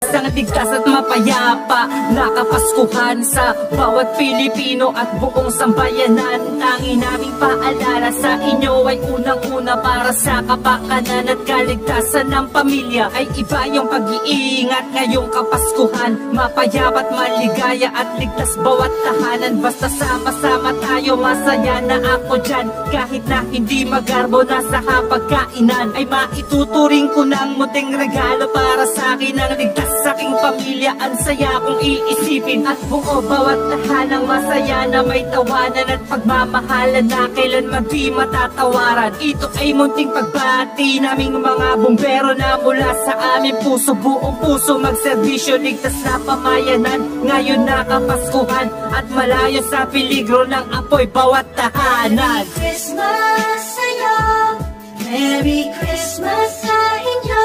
Isang ligtas at mapayapa na Kapaskuhan sa bawat Pilipino at buong sambayanan. Tangi naming paalala sa inyo ay unang-una para sa kapakanan at kaligtasan ng pamilya. Ay iba yung pag-iingat ngayong Kapaskuhan. Mapayapa at maligaya at ligtas bawat tahanan. Basta sama-sama tayo, masaya na ako dyan. Kahit na hindi magarbo na sa hapagkainan, ay maituturing ko ng munting regalo para sa akin ang ligtas sa aking pamilya. Ang saya kong iisipin at buo bawat tahanang masaya na may tawanan at pagmamahalan na kailanman di matatawaran. Ito ay munting pagbati naming mga bumbero na mula sa aming puso, buong puso magserbisyo, ligtas na pamayanan ngayon na Kapaskuhan at malayo sa peligro ng apoy bawat tahanan. Merry Christmas sa'yo, Merry Christmas sa inyo.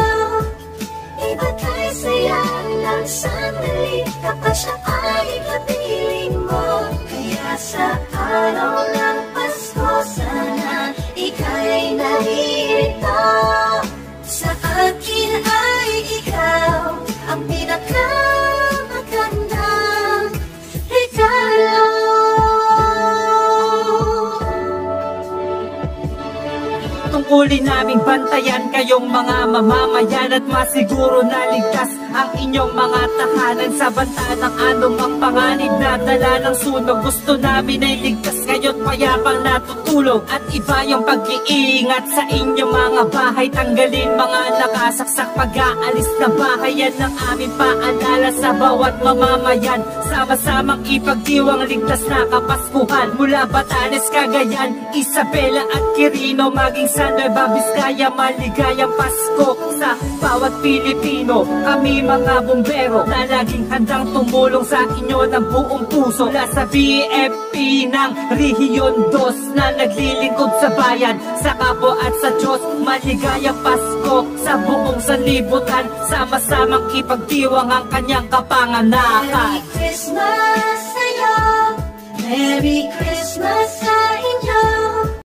Iba tayo saya lang sandali kapag siya ay kapiling mo. Kaya sa araw ng Pasko, sana ika'y naririto. Sa akin ay ikaw ang pinakamagandang regalo. Tungkulin naming bantayan kayong mga mamamayan at masiguro na ligtas ang inyong mga tahanan sa banta ng anumang panganib na dala ng sunog. Gusto namin ay ligtas kayo't payapang natutulog at iba yung pag-iingat sa inyong mga bahay. Tanggalin mga nakasaksak pag-aalis na bahay. Yan ang aming paalala sa bawat mamamayan. Sama-samang ipagdiwang ligtas na Kapaskuhan. Mula Batanes, Cagayan, Isabela at Quirino, maging sa Nueva Vizcaya, maligayang Pasko sa bawat Pilipino. Kami mga bumbero na laging handang tumulong sa inyo ng buong puso. Mula sa BFP ng Rehiyon 2 na naglilingkod sa bayan, sa kapwa at sa Diyos, maligayang Pasko sa buong sanlibutan. Sama-samang ipagdiwang ang kanyang kapanganakan. Merry Christmas sa'yo, Merry Christmas sa inyo.